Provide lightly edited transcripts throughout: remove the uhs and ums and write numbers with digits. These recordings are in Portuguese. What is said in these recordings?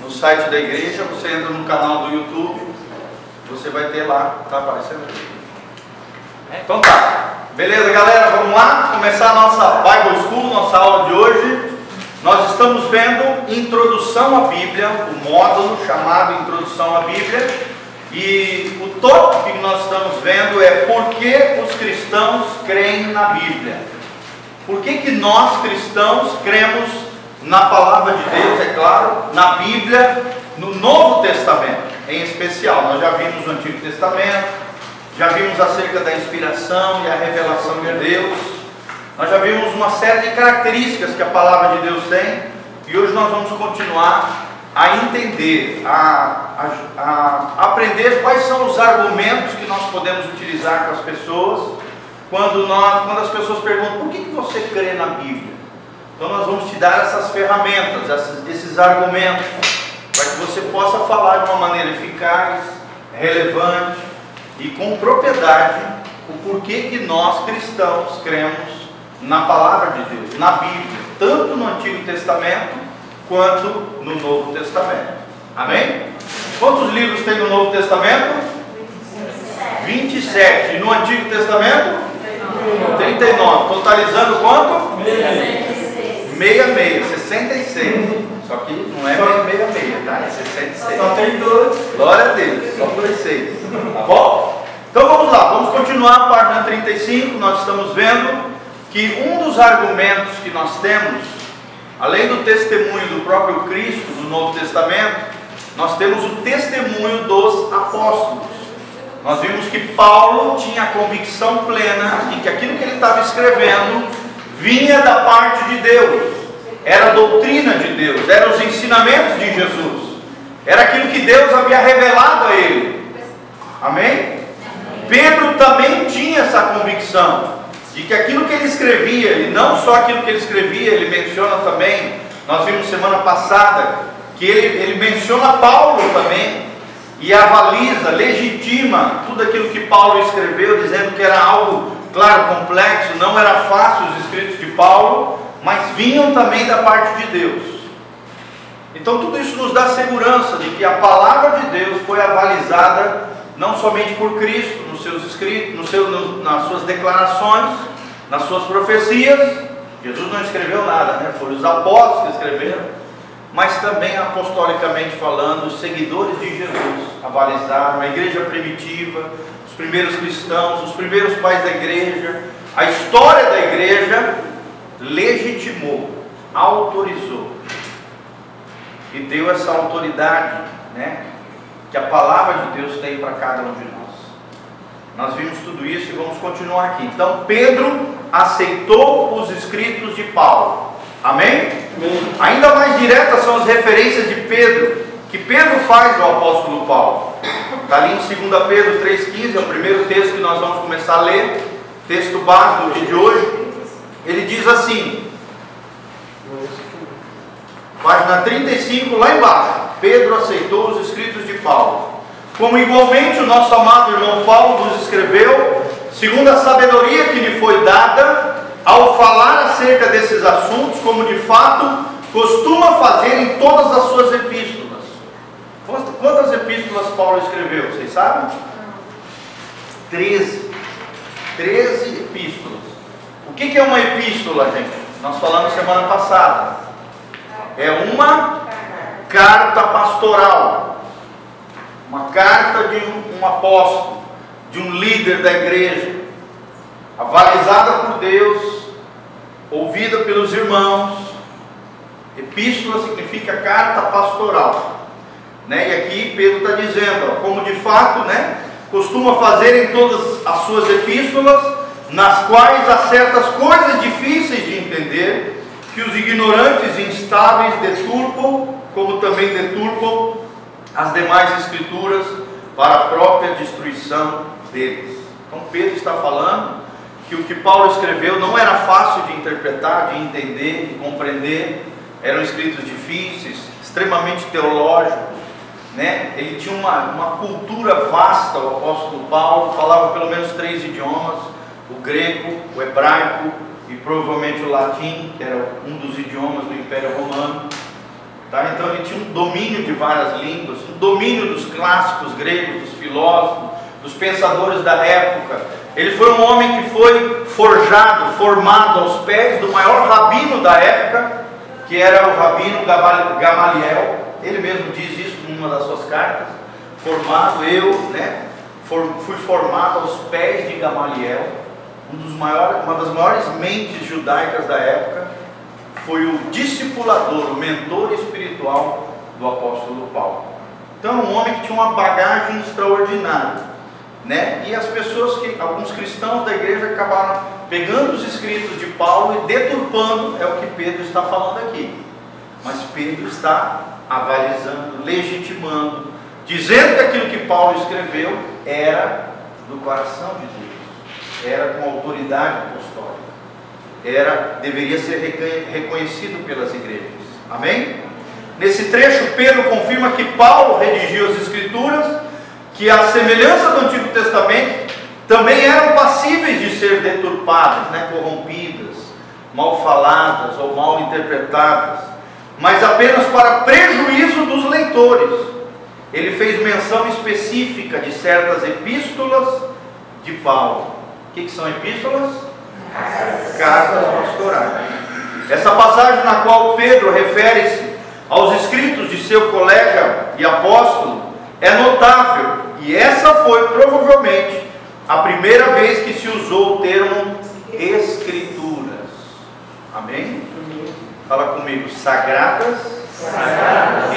no site da igreja, você entra no canal do YouTube, você vai ter lá, tá aparecendo aqui. Então tá, beleza galera, vamos lá, começar a nossa Bible School, nossa aula de hoje. Nós estamos vendo Introdução à Bíblia, o módulo chamado Introdução à Bíblia. E o tópico que nós estamos vendo é por que os cristãos creem na Bíblia. Por que nós cristãos cremos na Palavra de Deus, é claro, na Bíblia, no Novo Testamento em especial. Nós já vimos o Antigo Testamento, já vimos acerca da inspiração e a revelação de Deus. Nós já vimos uma série de características que a Palavra de Deus tem. E hoje nós vamos continuar a entender, a aprender quais são os argumentos que nós podemos utilizar com as pessoas quando as pessoas perguntam por que você crê na Bíblia. Então nós vamos te dar essas ferramentas, esses argumentos, para que você possa falar de uma maneira eficaz, relevante e com propriedade o porquê que nós cristãos cremos na Palavra de Deus, na Bíblia, tanto no Antigo Testamento quanto no Novo Testamento. Amém? Quantos livros tem no Novo Testamento? 27. E no Antigo Testamento? 39. Totalizando quanto? 66. Só que não é 666, tá? É 66. Só tem 2. Glória a Deus. Só 6. Tá bom? Então vamos lá. Vamos continuar a página 35. Nós estamos vendo que um dos argumentos que nós temos, além do testemunho do próprio Cristo no Novo Testamento, nós temos o testemunho dos apóstolos. Nós vimos que Paulo tinha a convicção plena de que aquilo que ele estava escrevendo vinha da parte de Deus, era a doutrina de Deus, eram os ensinamentos de Jesus, era aquilo que Deus havia revelado a ele. Amém? Pedro também tinha essa convicção de que aquilo que ele escrevia, e não só aquilo que ele escrevia, ele menciona também, nós vimos semana passada, que ele menciona Paulo também, e avaliza, legitima tudo aquilo que Paulo escreveu, dizendo que era algo, claro, complexo, não era fácil os escritos de Paulo, mas vinham também da parte de Deus. Então tudo isso nos dá segurança de que a Palavra de Deus foi avalizada não somente por Cristo, nos seus escritos, nas suas declarações, nas suas profecias. Jesus não escreveu nada, né? Foram os apóstolos que escreveram, mas também apostolicamente falando, os seguidores de Jesus avalizaram, a igreja primitiva, os primeiros cristãos, os primeiros pais da igreja, a história da igreja legitimou, autorizou e deu essa autoridade, né, que a Palavra de Deus tem para cada um de nós. Nós vimos tudo isso e vamos continuar aqui. Então Pedro aceitou os escritos de Paulo. Amém? Amém. Ainda mais diretas são as referências de Pedro, que Pedro faz ao apóstolo Paulo. Está ali em 2 Pedro 3,15, é o primeiro texto que nós vamos começar a ler, texto base do dia de hoje. Ele diz assim, página 35, lá embaixo: Pedro aceitou os escritos de Paulo, como igualmente o nosso amado irmão Paulo nos escreveu, segundo a sabedoria que lhe foi dada, ao falar acerca desses assuntos, como de fato costuma fazer em todas as suas epístolas. Quantas epístolas Paulo escreveu? Vocês sabem? 13 epístolas. O que é uma epístola, gente? Nós falamos semana passada. É uma carta pastoral, uma carta de um apóstolo, de um líder da igreja, avalizada por Deus, ouvida pelos irmãos. Epístola significa carta pastoral, né? E aqui Pedro está dizendo, como de fato, né, costuma fazer em todas as suas epístolas, nas quais há certas coisas difíceis de entender, que os ignorantes e instáveis deturpam, como também deturpam as demais escrituras para a própria destruição deles. Então Pedro está falando que o que Paulo escreveu não era fácil de interpretar, de entender, de compreender. Eram escritos difíceis, extremamente teológicos, né? Ele tinha uma cultura vasta, o apóstolo Paulo falava pelo menos 3 idiomas: o grego, o hebraico e provavelmente o latim, que era um dos idiomas do Império Romano. Tá? Então ele tinha um domínio de várias línguas, um domínio dos clássicos gregos, dos filósofos, dos pensadores da época. Ele foi um homem que foi forjado, formado aos pés do maior rabino da época, que era o rabino Gamaliel. Ele mesmo diz isso numa das suas cartas. Formado, fui formado aos pés de Gamaliel, uma das maiores mentes judaicas da época. Foi o discipulador, o mentor espiritual do apóstolo Paulo. Então, um homem que tinha uma bagagem extraordinária, né? E as pessoas, alguns cristãos da igreja acabaram pegando os escritos de Paulo e deturpando, é o que Pedro está falando aqui. Mas Pedro está avalizando, legitimando, dizendo que aquilo que Paulo escreveu era do coração de Deus, era com autoridade apostólica, deveria ser reconhecido pelas igrejas. Amém? Nesse trecho, Pedro confirma que Paulo redigiu as escrituras, que a semelhança do Antigo Testamento também eram passíveis de ser deturpadas, né, corrompidas, mal faladas ou mal interpretadas, mas apenas para prejuízo dos leitores. Ele fez menção específica de certas epístolas de Paulo. O que são epístolas? Cartas pastorais. Essa passagem na qual Pedro refere-se aos escritos de seu colega e apóstolo é notável, e essa foi provavelmente a primeira vez que se usou o termo escrituras. Amém? Fala comigo, sagradas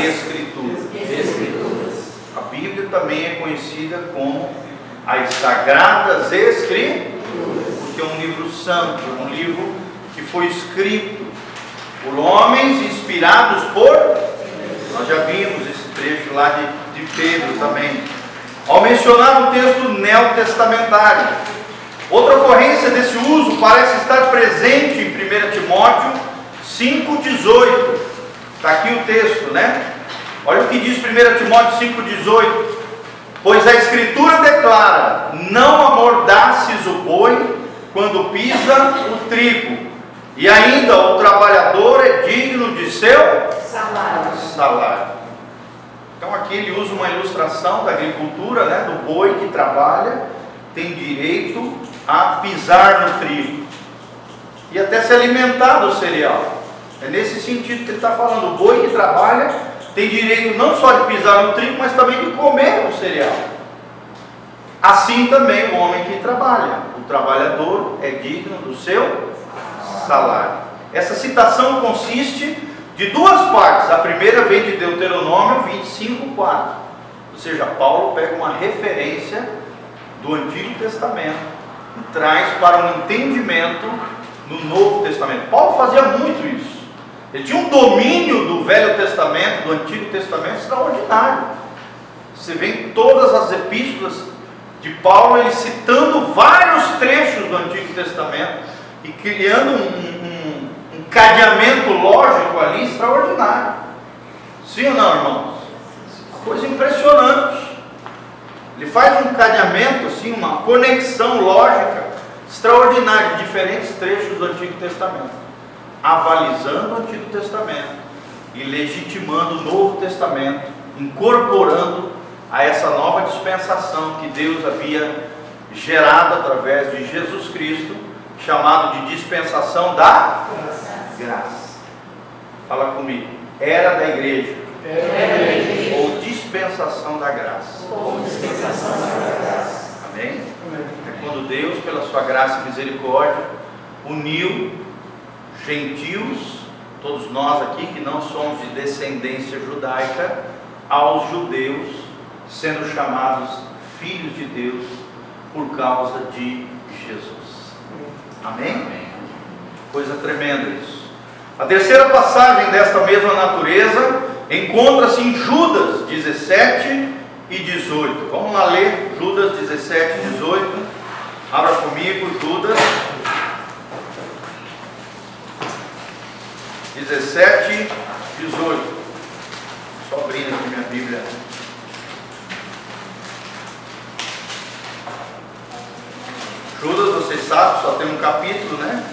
escrituras. A Bíblia também é conhecida como as sagradas escrituras, porque é um livro santo, um livro que foi escrito por homens inspirados por... Nós já vimos esse trecho lá de Pedro também. Ao mencionar um texto neotestamentário, outra ocorrência desse uso parece estar presente em 1 Timóteo 5,18. Está aqui o texto, né? Olha o que diz 1 Timóteo 5,18. Pois a Escritura declara: não amordaces o boi quando pisa o trigo, e ainda o trabalhador é digno de seu salário. Então aqui ele usa uma ilustração da agricultura, né? Do boi que trabalha, tem direito a pisar no trigo e até se alimentar do cereal. É nesse sentido que ele está falando. O boi que trabalha tem direito não só de pisar no trigo, mas também de comer o cereal. Assim também o homem que trabalha, o trabalhador é digno do seu salário. Essa citação consiste de duas partes. A primeira vem de Deuteronômio 25:4. Ou seja, Paulo pega uma referência do Antigo Testamento e traz para um entendimento no Novo Testamento. Paulo fazia muito isso. Ele tinha um domínio do Velho Testamento, do Antigo Testamento extraordinário. Você vê em todas as epístolas de Paulo, ele citando vários trechos do Antigo Testamento e criando um cadeamento lógico ali extraordinário. Sim ou não, irmãos? Uma coisa impressionante. Ele faz um cadeamento, assim, uma conexão lógica extraordinária de diferentes trechos do Antigo Testamento, avalizando o Antigo Testamento e legitimando o Novo Testamento, incorporando a essa nova dispensação que Deus havia gerado através de Jesus Cristo, chamado de dispensação da graça. Fala comigo. Era da igreja. Ou dispensação da graça. Amém? É quando Deus, pela sua graça e misericórdia, uniu gentios, todos nós aqui que não somos de descendência judaica, aos judeus, sendo chamados filhos de Deus por causa de Jesus. Amém? Coisa tremenda isso. A terceira passagem desta mesma natureza encontra-se em Judas 17 e 18. Vamos lá ler Judas 17 e 18. Abra comigo Judas 17 e 18. Só abrindo aqui minha Bíblia. Judas, vocês sabem, só tem um capítulo, né?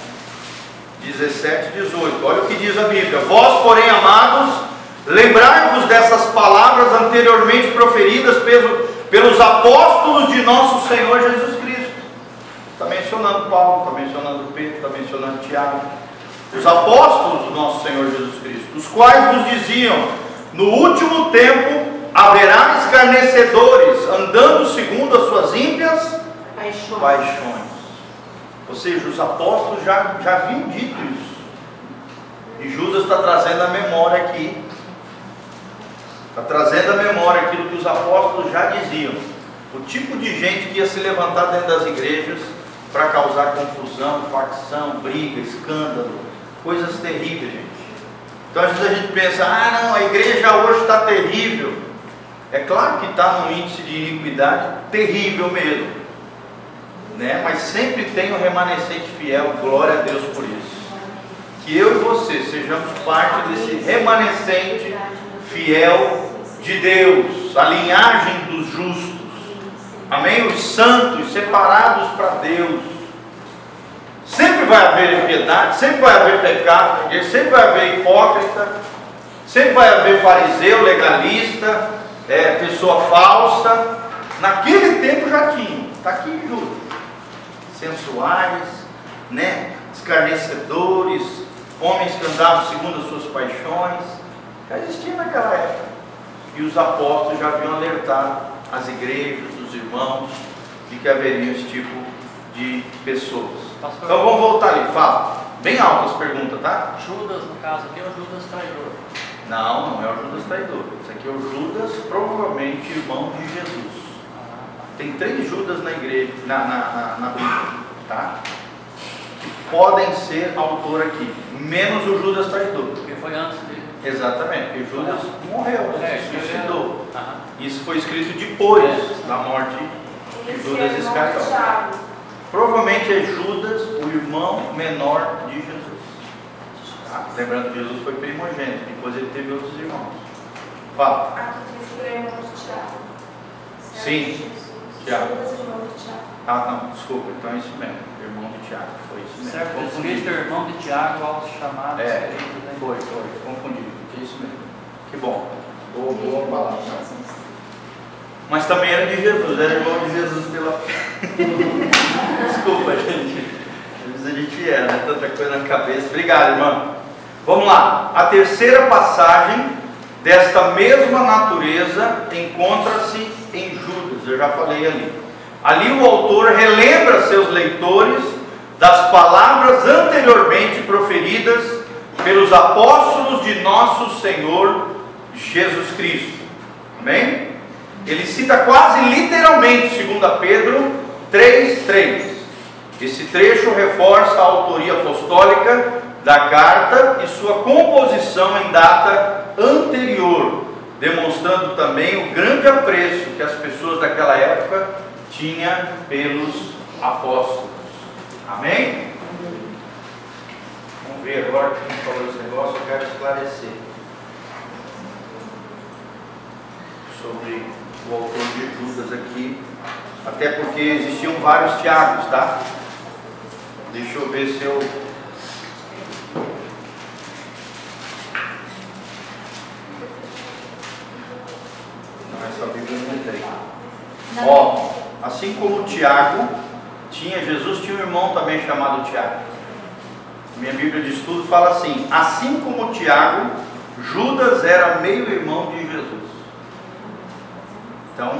17 e 18. Olha o que diz a Bíblia. Vós, porém, amados, Lembrai-vos dessas palavras anteriormente proferidas pelos apóstolos de nosso Senhor Jesus Cristo. Está mencionando Paulo, está mencionando Pedro, está mencionando Tiago. Os apóstolos do nosso Senhor Jesus Cristo, os quais nos diziam: no último tempo haverá escarnecedores, andando segundo as suas ímpias paixões. Ou seja, os apóstolos já haviam dito isso. E Judas está trazendo a memória aqui. Está trazendo a memória aquilo que os apóstolos já diziam. O tipo de gente que ia se levantar dentro das igrejas para causar confusão, facção, briga, escândalo, coisas terríveis, gente. Então às vezes a gente pensa: ah não, a igreja hoje está terrível. É claro que está num índice de iniquidade terrível mesmo, né? Mas sempre tem um remanescente fiel, glória a Deus por isso. Que eu e você sejamos parte desse remanescente fiel de Deus, a linhagem dos justos, amém? Os santos separados para Deus. Sempre vai haver impiedade, sempre vai haver pecado, sempre vai haver hipócrita, sempre vai haver fariseu, legalista, pessoa falsa. Naquele tempo já tinha, está aqui em Judas. Sensuais, né? Escarnecedores, homens que andavam segundo as suas paixões. Já existia naquela época. E os apóstolos já haviam alertado as igrejas, os irmãos, de que haveria esse tipo de pessoas. Pastor, então vamos voltar ali, fala. Bem altas perguntas, tá? Judas, no caso aqui, é o Judas traidor. Não, não é o Judas traidor. Esse aqui é o Judas, provavelmente irmão de Jesus. Tem 3 Judas na igreja, na Bíblia, tá? Que podem ser autor aqui, menos o Judas traidor. Porque foi antes dele. Exatamente, porque Judas morreu, se suicidou. Isso foi escrito depois da morte de Judas Iscariote. Provavelmente é Judas, o irmão menor de Jesus. Tá? Lembrando que Jesus foi primogênito, depois ele teve outros irmãos. Fala. Aqui diz que ele é irmão de Tiago. Sim, Tiago. Judas é irmão de Tiago. Ah, não, desculpa, então é isso mesmo, irmão de Tiago, foi isso mesmo. Certo, Confundi. Cristo é irmão de Tiago, aos chamados. Foi, confundi, é isso mesmo. Que bom, boa palavra. Mas também era de Jesus, era irmão de Jesus pela fé. Desculpa, gente. Às vezes a gente né? Tanta coisa na cabeça. Obrigado, irmão. Vamos lá. A terceira passagem desta mesma natureza encontra-se em Judas. Eu já falei ali. Ali o autor relembra seus leitores das palavras anteriormente proferidas pelos apóstolos de nosso Senhor Jesus Cristo. Amém? Ele cita quase literalmente 2 Pedro 3,3. Esse trecho reforça a autoria apostólica da carta e sua composição em data anterior, demonstrando também o grande apreço que as pessoas daquela época tinham pelos apóstolos. Amém? Vamos ver agora que a gente falou esse negócio, eu quero esclarecer sobre o autor de Judas aqui, até porque existiam vários Tiagos, tá? Deixa eu ver se eu... Não, essa Bíblia não tem. Ó, assim como Tiago tinha, Jesus tinha um irmão também chamado Tiago. Minha Bíblia de estudo fala assim: assim como Tiago, Judas era meio-irmão de Jesus. Então,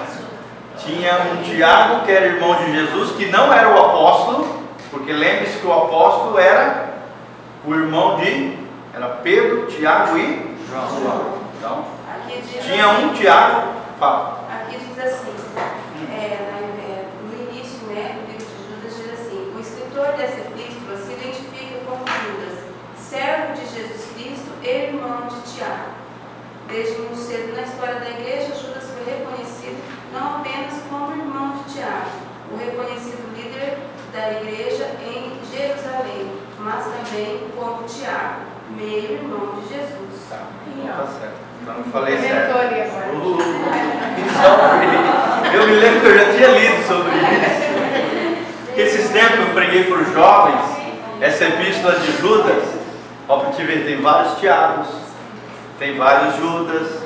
tinha um Tiago que era irmão de Jesus, que não era o apóstolo, porque lembre-se que o apóstolo era o irmão de... Era Pedro, Tiago e João. Então, tinha assim, um Tiago... Fala. Aqui diz assim, no início, né, do livro de Judas, diz assim: o escritor dessa epístola se identifica como Judas, servo de Jesus Cristo e irmão de Tiago. Desde muito cedo na história da igreja, Judas foi reconhecido não apenas como irmão de Tiago, o reconhecido líder da igreja em Jerusalém, mas também como Tiago, meio-irmão de Jesus. Tá certo. Então eu falei certo. Eu me lembro que eu já tinha lido sobre isso. Esses tempos eu preguei para os jovens essa epístola de Judas. Ó, para te ver, tem vários Tiagos, tem vários Judas,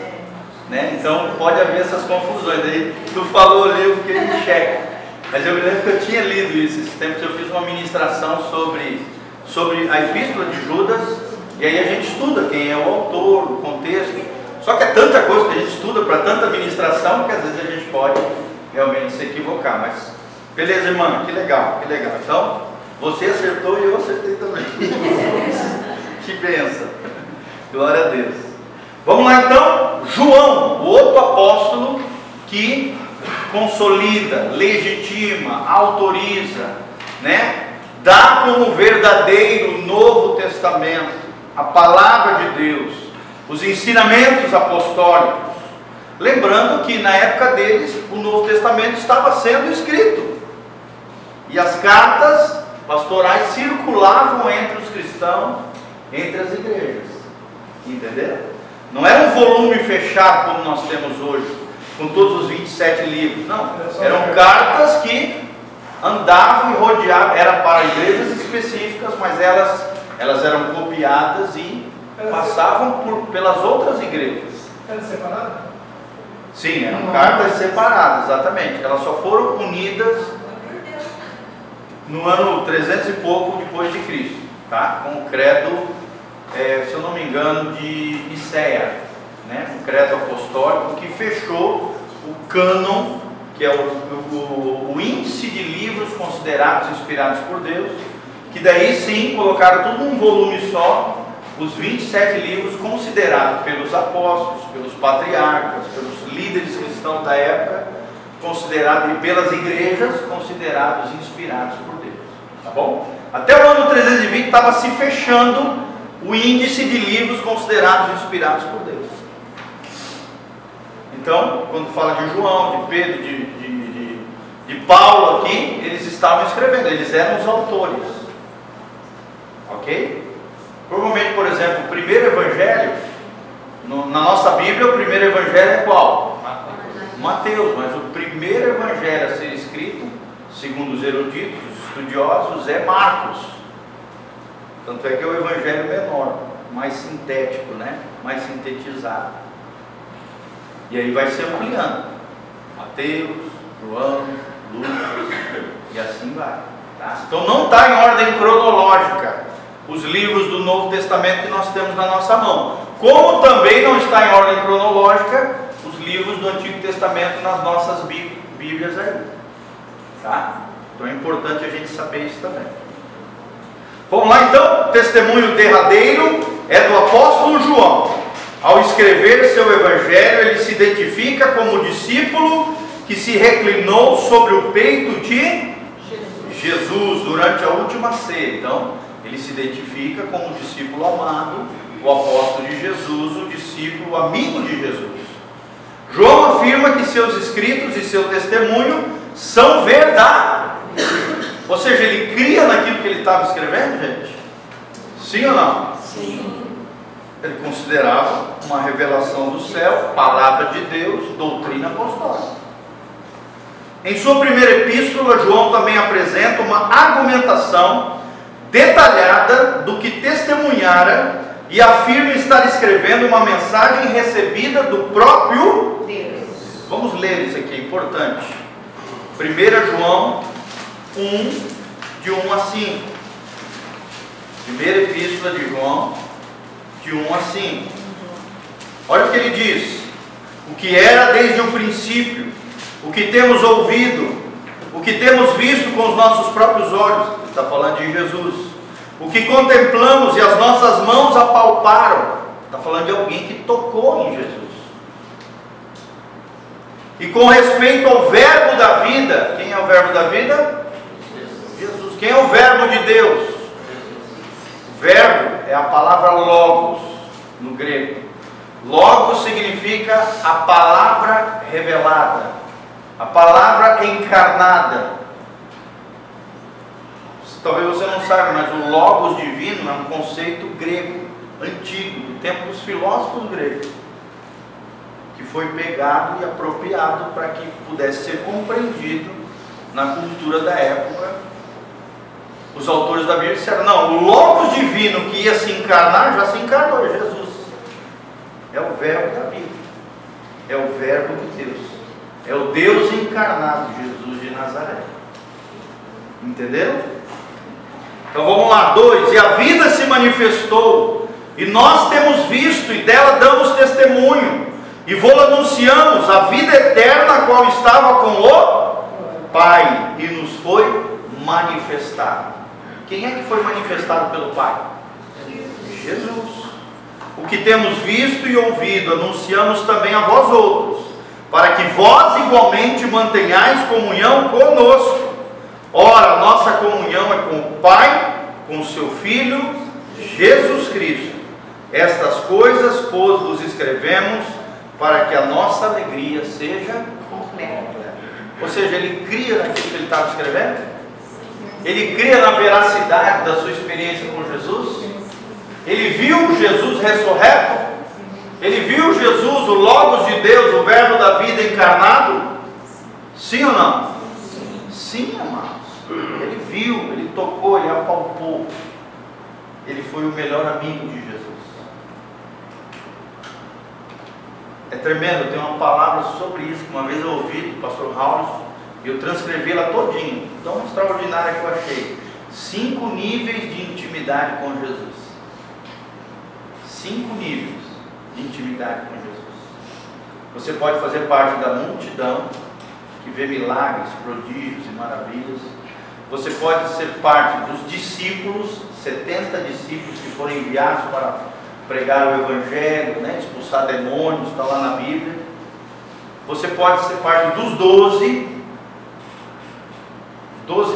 né? Então pode haver essas confusões. Aí tu falou ali, eu fiquei em xeque. Mas eu me lembro que eu tinha lido isso. Esses tempos eu fiz uma ministração sobre a epístola de Judas, e aí a gente estuda quem é o autor, o contexto. Só que é tanta coisa que a gente estuda para tanta ministração que às vezes a gente pode realmente se equivocar. Mas beleza, irmã, que legal, que legal. Então, você acertou e eu acertei também. Que benção. Glória a Deus. Vamos lá então, João, o outro apóstolo que consolida, legitima, autoriza, né? Dá como verdadeiro o Novo Testamento, a palavra de Deus, os ensinamentos apostólicos. Lembrando que na época deles o Novo Testamento estava sendo escrito e as cartas pastorais circulavam entre os cristãos, entre as igrejas. Entenderam? Não era um volume fechado como nós temos hoje, com todos os 27 livros. Não, eram cartas que andavam e rodeavam, era para igrejas específicas, mas elas eram copiadas e passavam pelas outras igrejas. Era separado? Sim, eram cartas separadas, exatamente. Elas só foram unidas no ano 300 e pouco depois de Cristo, tá? Com o credo, se eu não me engano, de Nicéia, né? O credo apostólico que fechou o cânon, que é o índice de livros considerados inspirados por Deus, que daí sim colocaram tudo num volume só, os 27 livros considerados pelos apóstolos, pelos patriarcas, pelos líderes cristãos da época, considerados, e pelas igrejas, considerados inspirados por Deus, tá bom? Até o ano 320 estava se fechando o índice de livros considerados inspirados por Deus. Então, quando fala de João, de Pedro, de Paulo aqui, eles estavam escrevendo, eles eram os autores. Ok? Provavelmente, por exemplo, o primeiro evangelho, na nossa Bíblia, o primeiro evangelho é qual? Mateus, mas o primeiro evangelho a ser escrito, segundo os eruditos, os estudiosos, é Marcos. Tanto é que é o evangelho menor, mais sintético, né? Mais sintetizado. E aí vai se ampliando. Mateus, João, Lucas, e assim vai. Tá? Então não está em ordem cronológica os livros do Novo Testamento que nós temos na nossa mão. Como também não está em ordem cronológica os livros do Antigo Testamento nas nossas Bíblias aí. Tá? Então é importante a gente saber isso também. Vamos lá então, testemunho derradeiro é do apóstolo João. Ao escrever seu evangelho, ele se identifica como discípulo que se reclinou sobre o peito de Jesus durante a última ceia. Então, ele se identifica como o discípulo amado, o apóstolo de Jesus, o discípulo amigo de Jesus. João afirma que seus escritos e seu testemunho são verdade. Ou seja, ele cria naquilo que ele estava escrevendo, gente? Sim ou não? Sim. Ele considerava uma revelação do céu, palavra de Deus, doutrina apostólica. Em sua primeira epístola, João também apresenta uma argumentação detalhada do que testemunhara e afirma estar escrevendo uma mensagem recebida do próprio Deus. Vamos ler isso aqui, é importante. 1 João 1, de 1 a 5. Primeira epístola de João, de 1 a 5. Olha o que ele diz: o que era desde o princípio, o que temos ouvido, o que temos visto com os nossos próprios olhos, ele está falando de Jesus, o que contemplamos e as nossas mãos apalparam, está falando de alguém que tocou em Jesus. E com respeito ao verbo da vida, quem é o verbo da vida? Jesus. Quem é o verbo de Deus? O verbo é a palavra logos no grego. Logos significa a palavra revelada, a palavra encarnada. Talvez você não saiba, mas o logos divino é um conceito grego, antigo, do tempo dos filósofos gregos, que foi pegado e apropriado para que pudesse ser compreendido na cultura da época. Os autores da Bíblia disseram: não, o logos divino que ia se encarnar, já se encarnou, Jesus. É o verbo da vida. É o verbo de Deus. É o Deus encarnado, Jesus de Nazaré. Entenderam? Então vamos lá, 2. E a vida se manifestou, e nós temos visto, e dela damos testemunho, e vou anunciamos a vida eterna, a qual estava com o Pai, e nos foi manifestado. Quem é que foi manifestado pelo Pai? Jesus. O que temos visto e ouvido, anunciamos também a vós outros, para que vós igualmente mantenhais comunhão conosco. Ora, nossa comunhão é com o Pai, com o seu Filho, Jesus Cristo. Estas coisas, pois, vos escrevemos, para que a nossa alegria seja completa. Ou seja, ele cria naquilo que ele estava escrevendo? Ele cria na veracidade da sua experiência com Jesus? Ele viu Jesus ressurreto? Ele viu Jesus, o Logos de Deus, o Verbo da vida encarnado? Sim ou não? Sim, amados. Ele viu, ele tocou, ele apalpou. Ele foi o melhor amigo de Jesus. É tremendo, tem uma palavra sobre isso que uma vez eu ouvi do pastor Raul e eu transcrevi ela todinha, tão extraordinária que eu achei. 5 níveis de intimidade com Jesus. 5 níveis de intimidade com Jesus. Você pode fazer parte da multidão que vê milagres, prodígios e maravilhas. Você pode ser parte dos discípulos, 70 discípulos que foram enviados para pregar o Evangelho, né? Expulsar demônios, está lá na Bíblia. Você pode ser parte dos 12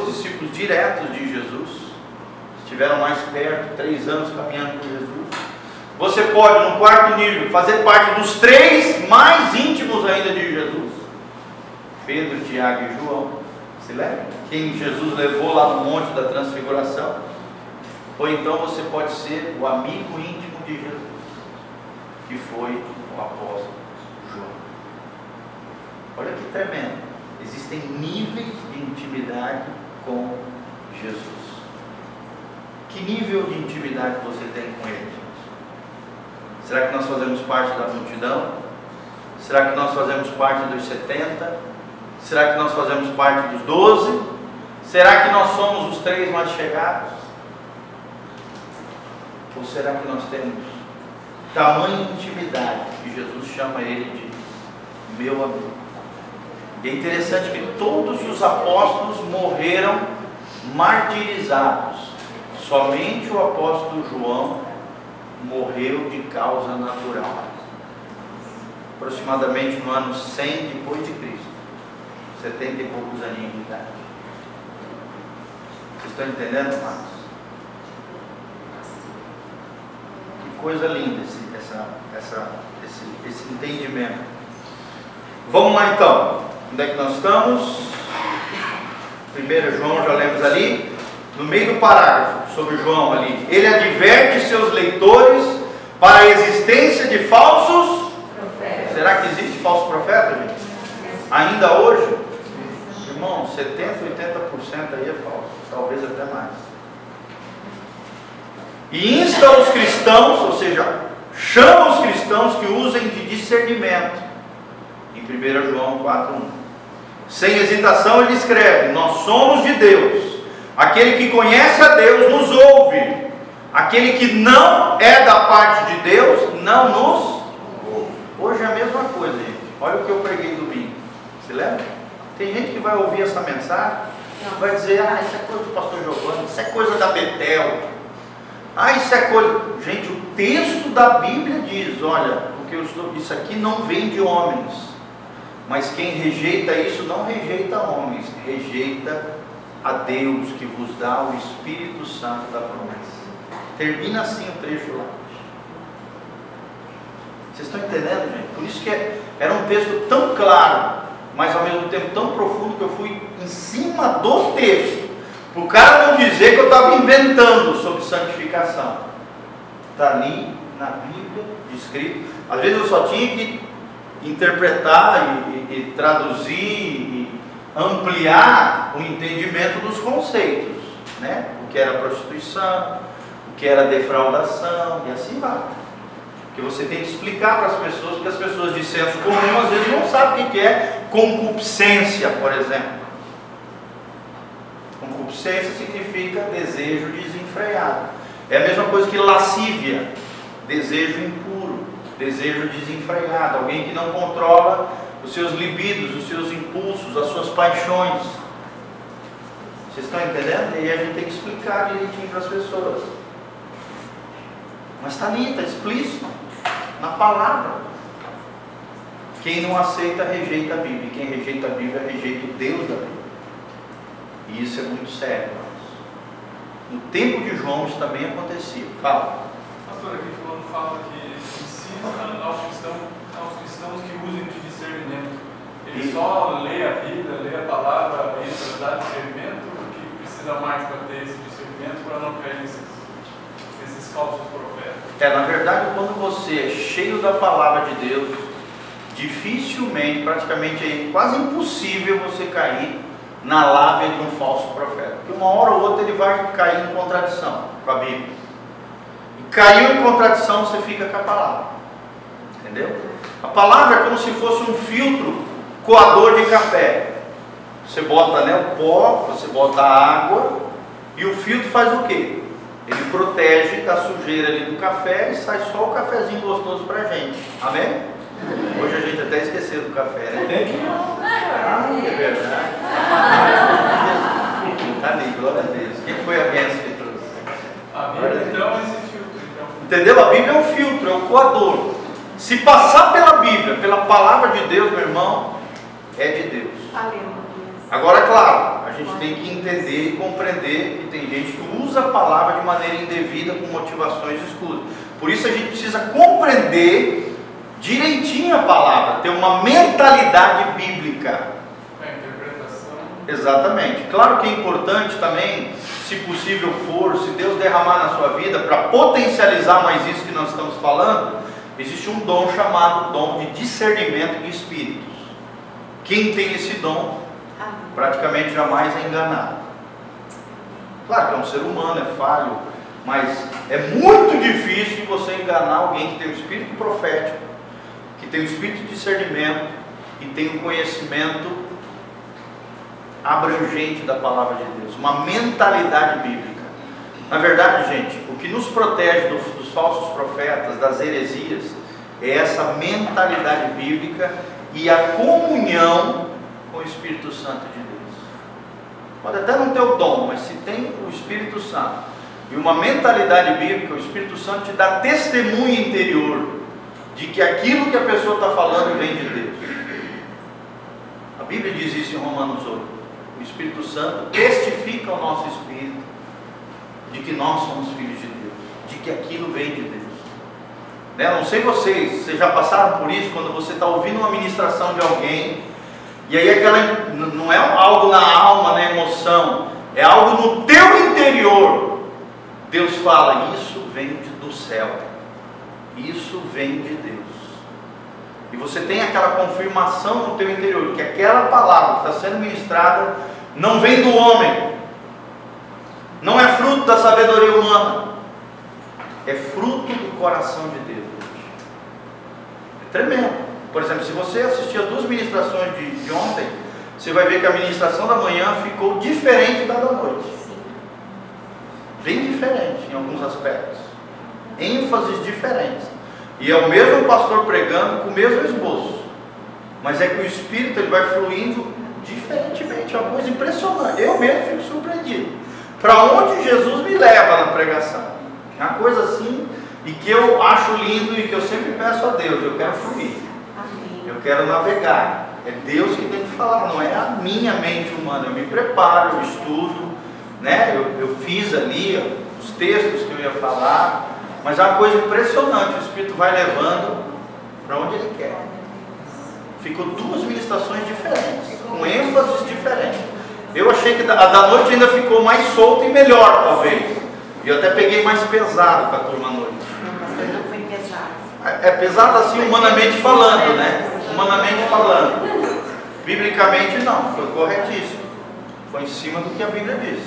discípulos diretos de Jesus, estiveram mais perto, 3 anos caminhando com Jesus. Você pode, no 4º nível, fazer parte dos 3 mais íntimos ainda de Jesus, Pedro, Tiago e João. Se lembra? Quem Jesus levou lá no Monte da Transfiguração. Ou então você pode ser o amigo íntimo de Jesus, que foi o apóstolo João. Olha que tremendo. Existem níveis de intimidade com Jesus. Que nível de intimidade você tem com Ele? Será que nós fazemos parte da multidão? Será que nós fazemos parte dos 70? Será que nós fazemos parte dos 12? Será que nós somos os 3 mais chegados? Ou será que nós temos tamanha intimidade que Jesus chama ele de meu amigo? E é interessante que todos os apóstolos morreram martirizados. Somente o apóstolo João morreu de causa natural. Aproximadamente no ano 100 depois de Cristo. 70 e poucos aninhos de idade. Vocês estão entendendo, amados? Que coisa linda esse entendimento. Vamos lá então. Onde é que nós estamos? 1 João, já lemos ali. No meio do parágrafo, sobre João ali. Ele adverte seus leitores para a existência de falsos profetas. Será que existe falso profeta, gente? Ainda hoje? Irmão, 70%, 80% aí é falso. Talvez até mais. E insta os cristãos, ou seja, chama os cristãos que usem de discernimento. Em 1 João 4:1. Sem hesitação ele escreve: nós somos de Deus. Aquele que conhece a Deus nos ouve. Aquele que não é da parte de Deus não nos ouve. Hoje é a mesma coisa, gente. Olha o que eu preguei domingo. Se lembra? Tem gente que vai ouvir essa mensagem, vai dizer: ah, isso é coisa do pastor Giovanni, isso é coisa da Betel. Ah, isso é coisa... Gente, o texto da Bíblia diz: olha, isso aqui não vem de homens, mas quem rejeita isso não rejeita homens, rejeita a Deus que vos dá o Espírito Santo da promessa. Termina assim o trecho lá. Vocês estão entendendo, gente? Por isso que era um texto tão claro, mas ao mesmo tempo tão profundo, que eu fui em cima do texto, para o cara não dizer que eu estava inventando sobre santificação. Está ali na Bíblia escrito. Às vezes eu só tinha que interpretar e traduzir e ampliar o entendimento dos conceitos, né? O que era prostituição, o que era defraudação, e assim vai. Que você tem que explicar para as pessoas, porque as pessoas de senso comum às vezes não sabem o que é concupiscência, por exemplo. Concupiscência significa desejo desenfreado. É a mesma coisa que lascívia, desejo impuro, desejo desenfreado, alguém que não controla os seus libidos, os seus impulsos, as suas paixões. Vocês estão entendendo? E aí a gente tem que explicar direitinho para as pessoas. Mas está ali, está explícito na palavra. Quem não aceita, rejeita a Bíblia. E quem rejeita a Bíblia, rejeita o Deus da Bíblia. E isso é muito sério, irmãos. No tempo de João isso também acontecia. Fala. Pastor, aqui fulano fala que ensina aos cristãos que usem de discernimento. Ele só lê a Bíblia, lê a palavra e para dar discernimento, que precisa mais para ter esse discernimento, para não cair nesses falsos profetas. Na verdade, quando você é cheio da palavra de Deus, dificilmente, praticamente é quase impossível você cair na lábia de um falso profeta. Porque uma hora ou outra ele vai cair em contradição com a Bíblia. E caiu em contradição, você fica com a palavra. Entendeu? A palavra é como se fosse um filtro coador de café. Você bota, o pó, você bota a água, e o filtro faz o quê? Ele protege da sujeira ali do café e sai só o cafezinho gostoso pra gente. Amém? Hoje a gente até esqueceu do café, né? É verdade. Amém, glória a Deus. Quem foi a bênção que trouxe? A Bíblia então é esse filtro. Entendeu? A Bíblia é o filtro, é o coador. Se passar pela Bíblia, pela palavra de Deus, meu irmão, é de Deus. Agora, é claro, a gente tem que entender e compreender que tem gente que usa a palavra de maneira indevida com motivações escusas. Por isso a gente precisa compreender direitinho a palavra, ter uma mentalidade bíblica. Interpretação. Exatamente. Claro que é importante também, se possível for, se Deus derramar na sua vida, para potencializar mais isso que nós estamos falando, existe um dom chamado dom de discernimento de espíritos. Quem tem esse dom, praticamente jamais é enganado. Claro que é um ser humano, é falho, mas é muito difícil você enganar alguém que tem o espírito profético, que tem o espírito de discernimento e tem um conhecimento abrangente da palavra de Deus, uma mentalidade bíblica. Na verdade, gente, o que nos protege dos falsos profetas, das heresias, é essa mentalidade bíblica e a comunhão com o Espírito Santo de Deus. Pode até não ter o dom, mas se tem o Espírito Santo e uma mentalidade bíblica, o Espírito Santo te dá testemunho interior de que aquilo que a pessoa está falando vem de Deus. A Bíblia diz isso em Romanos 8. O Espírito Santo testifica ao nosso espírito de que nós somos filhos de Deus, de que aquilo vem de Deus. Não sei vocês já passaram por isso, quando você está ouvindo uma ministração de alguém, e aí aquela não é algo na alma, na emoção, é algo no teu interior. Deus fala, isso vem do céu, isso vem de Deus. E você tem aquela confirmação no teu interior, que aquela palavra que está sendo ministrada não vem do homem, não é fruto da sabedoria humana, é fruto do coração de Deus. É tremendo. Por exemplo, se você assistir as duas ministrações de ontem, você vai ver que a ministração da manhã ficou diferente da noite. Bem diferente em alguns aspectos. ênfases diferentes. E é o mesmo pastor pregando com o mesmo esboço. Mas é que o Espírito ele vai fluindo diferentemente. É uma coisa impressionante. Eu mesmo fico surpreendido. Para onde Jesus me leva na pregação. É uma coisa assim, e que eu acho lindo e que eu sempre peço a Deus. Eu quero fluir. Eu quero navegar. É Deus que tem que falar, não é a minha mente humana. Eu me preparo, eu estudo, né? Eu fiz ali os textos que eu ia falar, mas é uma coisa impressionante. O Espírito vai levando para onde Ele quer. Ficou duas ministrações diferentes, com ênfases diferentes. Eu achei que a da noite ainda ficou mais solta e melhor, talvez. E eu até peguei mais pesado para a turma à noite. Mas não foi pesado. É pesado assim, humanamente falando, né? Humanamente falando. Biblicamente não, foi corretíssimo. Foi em cima do que a Bíblia diz.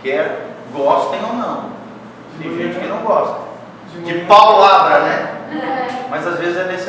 Quer gostem ou não. Tem gente que não gosta. de palavra, né? Mas às vezes é necessário.